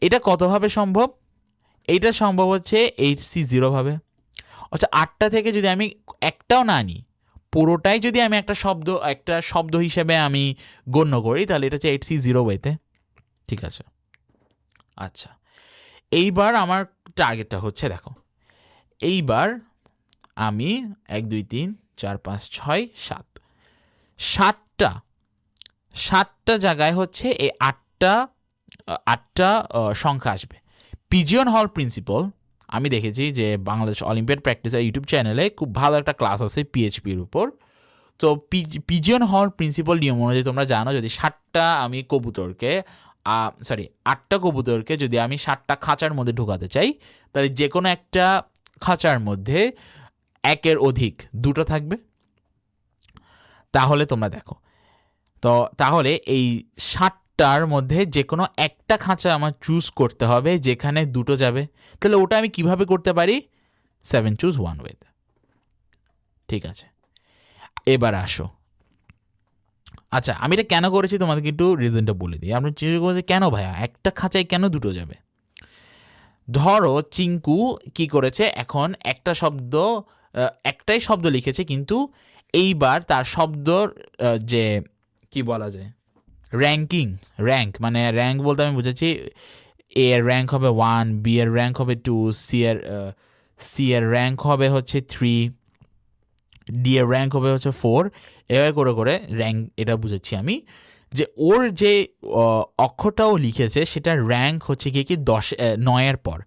এটা কতভাবে সম্ভব? এইটা সম্ভব হচ্ছে HC0 ভাবে। আচ্ছা 8টা থেকে যদি আমি একটাও না নিই, পুরোটাই যদি আমি একটা শব্দ হিসেবে আমি গণ্য করি, তাহলে এটা হচ্ছে HC0 ওয়েতে, ঠিক আছে। আচ্ছা এইবার আমার টার্গেটটা হচ্ছে, দেখো এইবার আমি 1 2 3 4 5 6 7 7টা জায়গায় হচ্ছে এই 8টা সংখ্যা আসবে। পিজিয়ন হল প্রিন্সিপাল আমি দেখেছি যে বাংলাদেশ অলিম্পিয়াড প্র্যাকটিসের ইউটিউব চ্যানেলে খুব ভালো একটা ক্লাস আছে পিএইচপির উপর। তো পিজিয়ন হল প্রিন্সিপাল নিয়ম অনুযায়ী তোমরা জানো, যদি 8টা কবুতরকে যদি আমি 7টা খাঁচার মধ্যে ঢোকাতে চাই, তাহলে যে কোনো একটা খাঁচার মধ্যে 1-এর অধিক 2টো থাকবে। তাহলে তোমরা দেখো, তো তাহলে এই 7টার মধ্যে যে কোনো একটা খাঁচা আমার চুজ করতে হবে যেখানে 2টো যাবে। তাহলে ওটা আমি কিভাবে করতে পারি? 7 চুজ 1 উইথ। ঠিক আছে, এবার আসো। আচ্ছা, আমি এটা কেন করেছি তোমাদেরকে একটু রিজনটা বলে দিই। আপনি চিন্তা করছে কেন ভাইয়া একটা খাঁচায় কেন দুটো যাবে? ধরো চিঙ্কু কি করেছে, এখন একটাই শব্দ লিখেছে, কিন্তু এইবার তার শব্দর যে কি বলা যায় র্যাঙ্ক বলতে আমি বুঝেছি এ এর র্যাঙ্ক হবে 1, বি এর র্যাঙ্ক হবে 2, সি এর র্যাঙ্ক হবে হচ্ছে 3, ডি এর র্যাঙ্ক হবে হচ্ছে 4, এভাবে করে করে র্যাঙ্ক এটা বুঝেছি আমি, যে ওর যে অক্ষরটাও লিখেছে সেটার র্যাঙ্ক হচ্ছে গিয়ে কি 9-এর পর,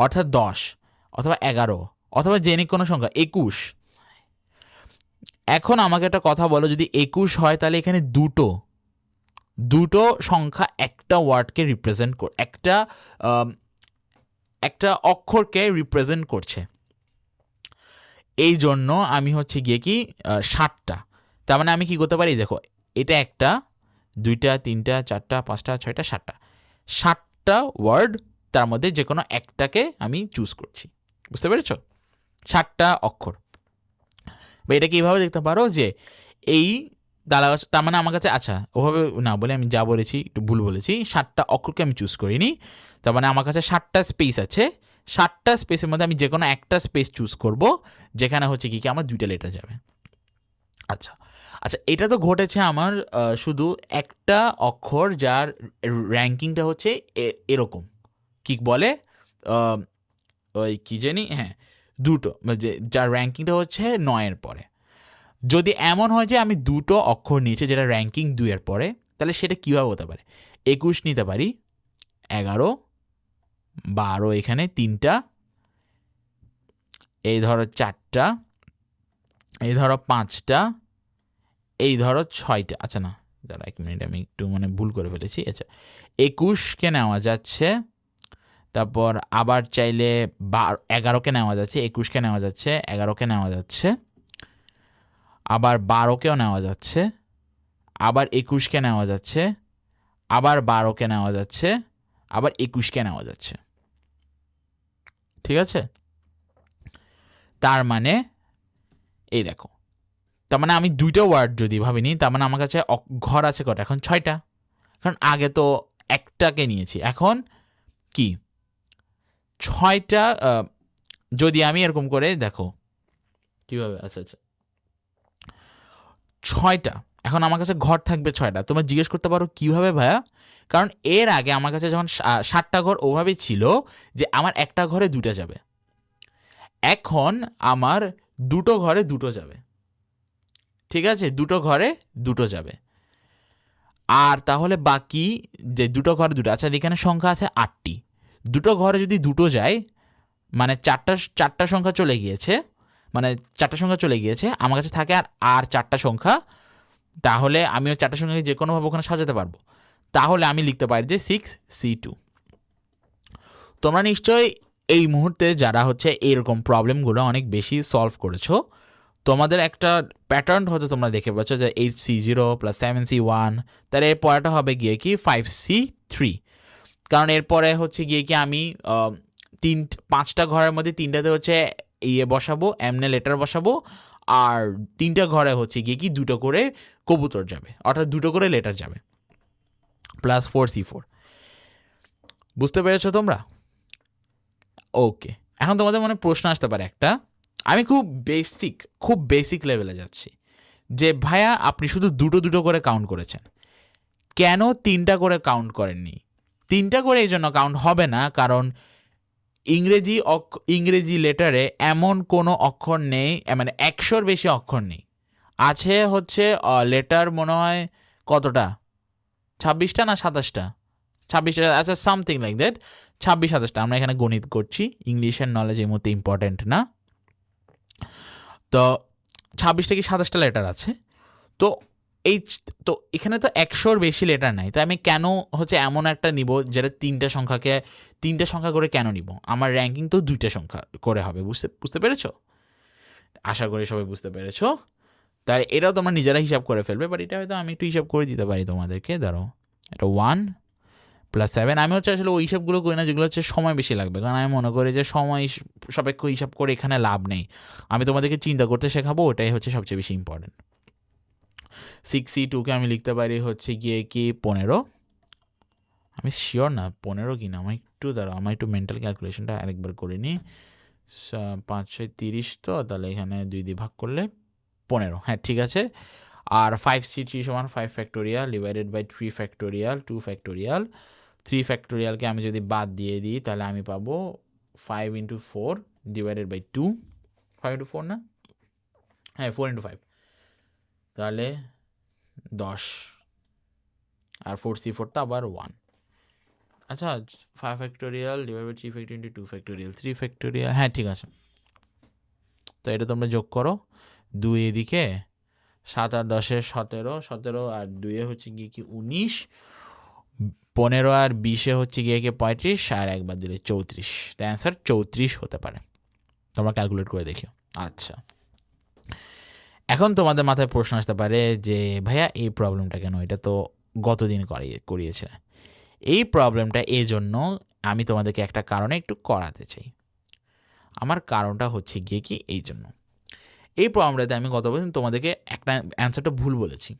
অর্থাৎ 10 অথবা 11 অথবা জেনে কোনো সংখ্যা 21। এখন আমাকে একটা কথা বলো, যদি 21 হয় তাহলে এখানে দুটো সংখ্যা একটা ওয়ার্ডকে রিপ্রেজেন্ট একটা অক্ষরকে রিপ্রেজেন্ট করছে। এই জন্য আমি হচ্ছে গিয়ে কি 7টা, তার মানে আমি কি করতে পারি, দেখো এটা 1টা 2টা 3টা 4টা 5টা 6টা 7টা ওয়ার্ড, তার মধ্যে যে কোনো একটাকে আমি চুজ করছি। বুঝতে পেরেছো? 7টা অক্ষর। বা এটাকে এইভাবে দেখতে পারো যে এই তার মানে আমার কাছে, আচ্ছা ওভাবে না বলে আমি যা বলেছি একটু ভুল বলেছি, 7টা অক্ষরকে আমি চুজ করিনি, তার মানে আমার কাছে 7টা স্পেস আছে। 7টা স্পেসের মধ্যে আমি যে কোনো একটা স্পেস চুজ করব, যেখানে হচ্ছে কি আমার 2টা লেটার যাবে। আচ্ছা, এটা তো ঘটেছে আমার শুধু একটা অক্ষর যার র্যাঙ্কিংটা হচ্ছে এরকম, কি বলে ওই কি জানি, হ্যাঁ দুটো, যার র্যাঙ্কিংটা হচ্ছে 9-এর পরে। যদি এমন হয় যে আমি দুটো অক্ষর নিয়েছি যেটা র্যাঙ্কিং 2-এর পরে, তাহলে সেটা কীভাবে হতে পারে? 21 নিতে পারি, 11, 12, এখানে 3টা, এই ধরো 4টা, এই ধরো 5টা, এই ধরো 6টা। আচ্ছা না, দাঁড়া 1 মিনিট, আমি একটু ভুল করে ফেলেছি। আচ্ছা, 21কে নেওয়া যাচ্ছে, তারপর আবার চাইলে 11কে নেওয়া যাচ্ছে, 21কে নেওয়া যাচ্ছে, 11কে নেওয়া যাচ্ছে, আবার 12কেও নেওয়া যাচ্ছে, আবার 21কে নেওয়া যাচ্ছে, আবার 12কে নেওয়া যাচ্ছে, আবার 21কে নেওয়া যাচ্ছে। ঠিক আছে, তার মানে এই দেখো, তার মানে আমি 2টা ওয়ার্ড যদি ভাবিনি, তার মানে আমার কাছে ঘর আছে কটা এখন? 6টা, কারণ আগে তো একটাকে নিয়েছি, এখন কি 6টা। যদি আমি এরকম করে দেখো কিভাবে, আচ্ছা 6টা, এখন আমার কাছে ঘর থাকবে 6টা। তোমরা জিজ্ঞেস করতে পারো কিভাবে ভাইয়া? কারণ এর আগে আমার কাছে যখন 7টা ঘর ওভাবেই ছিল যে আমার একটা ঘরে 2টা যাবে, এখন আমার দুটো ঘরে 2টো যাবে। ঠিক আছে, দুটো ঘরে 2টো যাবে, আর তাহলে বাকি যে দুটো ঘরে 2টো, আচ্ছা এখানে সংখ্যা আছে 8টি, দুটো ঘরে যদি 2টো যায় মানে চারটা সংখ্যা চলে গিয়েছে, আমার কাছে থাকে আর 4টা সংখ্যা, তাহলে আমি ওই 4টা সংখ্যাকে যে কোনোভাবে ওখানে সাজাতে পারবো। তাহলে আমি লিখতে পারি যে 6C2। তোমরা নিশ্চয়ই এই মুহূর্তে যারা হচ্ছে এরকম প্রবলেমগুলো অনেক বেশি সলভ করেছো, তোমাদের একটা প্যাটার্ন হয়তো তোমরা দেখে পাচ্ছ যে 8C0 + 7C1, তার এর পরেটা হবে গিয়ে কি 5C3, কারণ এরপরে হচ্ছে গিয়ে কি আমি 5টা ঘরের মধ্যে 3টাতে হচ্ছে বসাবো, এমনে লেটার বসাবো, আর 3টা ঘরে হচ্ছে গিয়ে কি 2টো করে কবুতর যাবে, অর্থাৎ 2টো করে লেটার যাবে, +4C4। বুঝতে পেরেছো তোমরা? ওকে, এখন তোমাদের মনে প্রশ্ন আসতে পারে একটা, আমি খুব বেসিক লেভেলে যাচ্ছি, যে ভাইয়া আপনি শুধু দুটো করে কাউন্ট করেছেন, কেন 3টা করে কাউন্ট করেননি? 3টা করে এই জন্য কাউন্ট হবে না, কারণ ইংরেজি লেটারে এমন কোনো অক্ষর নেই, মানে 100-র বেশি অক্ষর নেই। আছে হচ্ছে লেটার মনে হয় কতটা, 26টা না 27টা, 26টা, আচ্ছা সামথিং লাইক দ্যাট, 26-27টা। আমরা এখানে গণিত করছি, ইংলিশের নলেজ এই মধ্যে ইম্পর্টেন্ট না, তো 26টা কি 27টা লেটার আছে। তো এখানে তো 100-র বেশি লেটার নাই, তো আমি কেন হচ্ছে এমন একটা নিব যেটা 3টা সংখ্যা করে কেন নিব? আমার র্যাঙ্কিং তো 2টা সংখ্যা করে হবে। বুঝতে পেরেছো? আশা করি সবাই বুঝতে পেরেছো। তাই এটাও তোমরা নিজেরা হিসাব করে ফেলবে, বাট এটা হয়তো আমি একটু হিসাব করে দিতে পারি তোমাদেরকে। ধরো এটা 1 +7 আমি হচ্ছে আসলে ওই হিসাবগুলো করি না যেগুলো হচ্ছে সময় বেশি লাগবে, কারণ আমি মনে করি যে সময় সাপেক্ষ হিসাব করে এখানে লাভ নেই। আমি তোমাদেরকে চিন্তা করতে শেখাবো, ওটাই হচ্ছে সবচেয়ে বেশি ইম্পর্টেন্ট। 6C2কে আমি লিখতে পারি হচ্ছে গিয়ে কি 15, আমি শিওর না 15 কি না, আমার একটু দাঁড়াও, আমার একটু মেন্টাল ক্যালকুলেশনটা আরেকবার করে নিই। 5×6 = 30, তো তাহলে এখানে 2 দিয়ে ভাগ করলে 15, হ্যাঁ ঠিক আছে। আর 5C3 = 5 factorial divided by 3 factorial 2 factorial. 3 ফ্যাক্টোরিয়ালকে আমি যদি বাদ দিয়ে দিই তাহলে আমি পাবো 5 × 4 ডিভাইডেড বাই 2, 5 × 4 না, হ্যাঁ 4 × 5, তাহলে 10, আর 4C4টা আবার 1। আচ্ছা 5 factorial divide by 3 factorial into 2 factorial 3 factorial, হ্যাঁ ঠিক আছে। তো এটা তোমরা যোগ করো, 2 এদিকে, 7 আর 10 17, 17 আর 2 হচ্ছে গিয়ে কি 19, 15 আর 20 হচ্ছে গিয়ে কি 35, আর একবার দিলে 34। তাই অ্যান্সার 34 হতে পারে, তোমরা ক্যালকুলেট করে দেখিও। আচ্ছা, এখন তোমাদের মাথায় প্রশ্ন আসতে পারে যে ভাইয়া এই প্রবলেমটা কেন, এটা তো গতদিন করিয়েছে। এই প্রবলেমটা এই জন্য আমি তোমাদেরকে একটা কারণে একটু করাতে চাই। আমার কারণটা হচ্ছে গিয়ে কি এই জন্য, এই প্রবলেমটাতে আমি গতদিন তোমাদেরকে একটা অ্যান্সারটা ভুল বলেছি,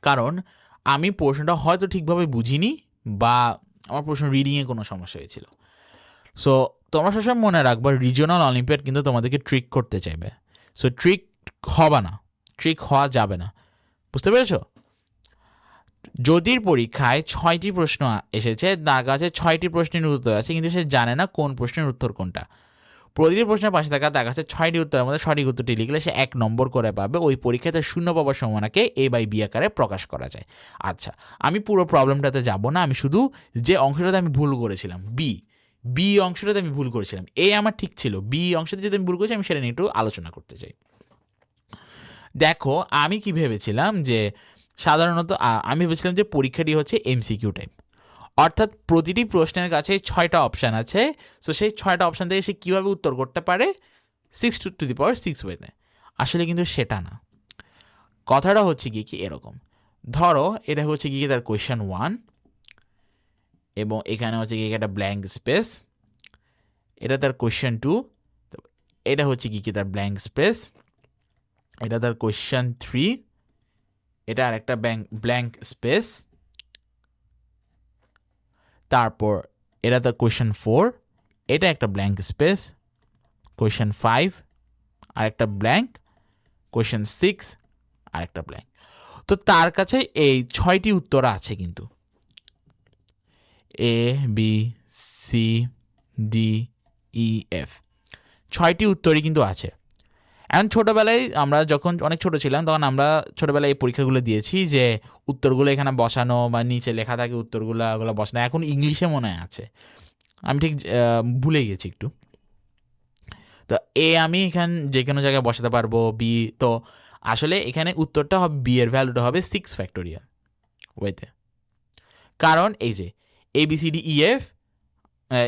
কারণ আমি প্রশ্নটা হয়তো ঠিকভাবে বুঝিনি বা আমার প্রশ্ন রিডিংয়ে কোনো সমস্যা হয়েছিল। সো তোমরা সবসময় মনে রাখবা রিজিওনাল অলিম্পিয়াড কিন্তু তোমাদেরকে ট্রিক করতে চাইবে। সো ট্রিক হবা না, ট্রিক হওয়া যাবে না, বুঝতে পেরেছো? যদির পরীক্ষায় 6টি প্রশ্ন এসেছে, তার কাছে 6টি প্রশ্নের উত্তর আছে, কিন্তু সে জানে না কোন প্রশ্নের উত্তর কোনটা। প্রতিটি প্রশ্নের পাশে থাকা তার কাছে 6টি উত্তরের মধ্যে সঠিক উত্তরটি লিখলে সে 1 নম্বর করে পাবে। ওই পরীক্ষায় তার 0 পাওয়ার সম্ভাবনাকে A/B আকারে প্রকাশ করা যায়। আচ্ছা, আমি পুরো প্রবলেমটাতে যাব না, আমি শুধু যে অংশটাতে আমি ভুল করেছিলাম বি অংশটাতে আমি ভুল করেছিলাম, এ আমার ঠিক ছিল, বি অংশটাতে যদি আমি ভুল করেছি আমি সেটা নিয়ে একটু আলোচনা করতে চাই। দেখো আমি কি ভেবেছিলাম যে সাধারণত আমি ভেবেছিলাম যে পরীক্ষাটি হচ্ছে MCQ টাইপ, অর্থাৎ প্রতিটি প্রশ্নের কাছে 6টা অপশান আছে। সো সেই 6টা অপশান থেকে সে কীভাবে উত্তর করতে পারে 6⁶ ওয়েতে। আসলে কিন্তু সেটা না, কথাটা হচ্ছে কি এরকম, ধরো এটা হচ্ছে কি তার কোয়েশ্চেন 1 এবং এখানে হচ্ছে কি একটা ব্ল্যাঙ্ক স্পেস, এটা তার কোয়েশ্চেন 2, এটা হচ্ছে কি তার ব্ল্যাঙ্ক স্পেস, এটা তার কোয়েশ্চেন 3, এটা আর একটা ব্ল্যাঙ্ক স্পেস, তারপর এটা তার কোয়েশ্চেন 4, এটা একটা ব্ল্যাঙ্ক স্পেস, কোয়েশ্চেন 5 আর একটা ব্ল্যাঙ্ক, কোয়েশ্চেন 6 আর একটা ব্ল্যাঙ্ক। তো তার কাছে এই 6টি উত্তর আছে, কিন্তু A B C D E F 6টি উত্তরই কিন্তু আছে। এখন ছোটোবেলায় আমরা যখন অনেক ছোট ছিলাম তখন আমরা ছোটোবেলায় এই পরীক্ষাগুলো দিয়েছি যে উত্তরগুলো এখানে বসানো বা নিচে লেখা থাকে উত্তরগুলো ওগুলো বসানো, এখন ইংলিশে মনে আছে, আমি ঠিক ভুলে গেছি একটু। তো আমি এখানে যে কোনো জায়গায় বসাতে পারবো, বি, তো আসলে এখানে উত্তরটা হবে বি এর ভ্যালুটা হবে 6 ফ্যাক্টোরিয়াল ওয়েতে, কারণ এই যে ABCDEF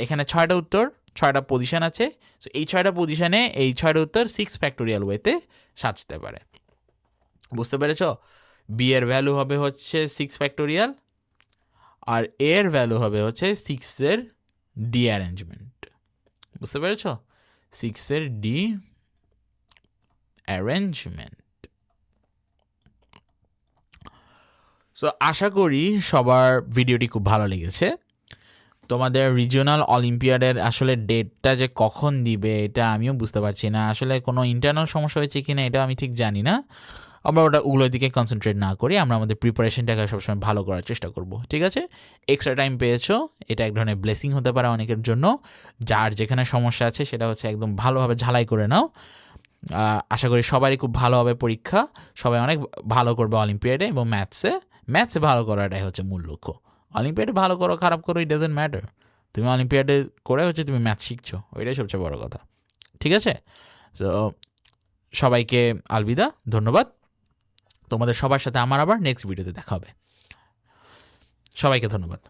এখানে 6টা উত্তর, 6টা পজিশন আছে। সো এই 6টা পজিশনে এই 6টা উত্তর 6 ফ্যাক্টোরিয়াল ওয়েতে সাজতে পারে, বুঝতে পেরেছ? বি এর ভ্যালু হবে হচ্ছে 6 ফ্যাক্টোরিয়াল আর এ এর ভ্যালু হবে হচ্ছে 6-এর ডি অ্যারেঞ্জমেন্ট, বুঝতে পেরেছ? 6-এর ডি অ্যারেঞ্জমেন্ট। সো আশা করি সবার ভিডিওটি খুব ভালো লেগেছে। তোমাদের রিজিওনাল অলিম্পিয়াডের আসলে ডেটটা যে কখন দিবে এটা আমিও বুঝতে পারছি না, আসলে কোনো ইন্টারনাল সমস্যা হয়েছে কি না এটা আমি ঠিক জানি না। আমরা ওগুলোর দিকে কনসেন্ট্রেট না করি, আমরা আমাদের প্রিপারেশনটাকে সবসময় ভালো করার চেষ্টা করব, ঠিক আছে? এক্সট্রা টাইম পেয়েছো, এটা এক ধরনের ব্লেসিং হতে পারে অনেকের জন্য। যার যেখানে সমস্যা আছে সেটা হচ্ছে একদম ভালোভাবে ঝালাই করে নাও। আশা করি সবারই খুব ভালো হবে পরীক্ষা, সবাই অনেক ভালো করবে অলিম্পিয়াডে এবং ম্যাথসে ভালো করাটাই হচ্ছে মূল লক্ষ্য। অলিম্পিয়াডে ভালো করো খারাপ করো ইট ডাজন্ট ম্যাটার, তুমি অলিম্পিয়াডে করে হচ্ছে তুমি ম্যাথ শিখছো, ওইটাই সবচেয়ে বড় কথা, ঠিক আছে? তো সবাইকে আলবিদা, ধন্যবাদ। তোমাদের সবার সাথে আমার আবার নেক্সট ভিডিওতে দেখা হবে। সবাইকে ধন্যবাদ।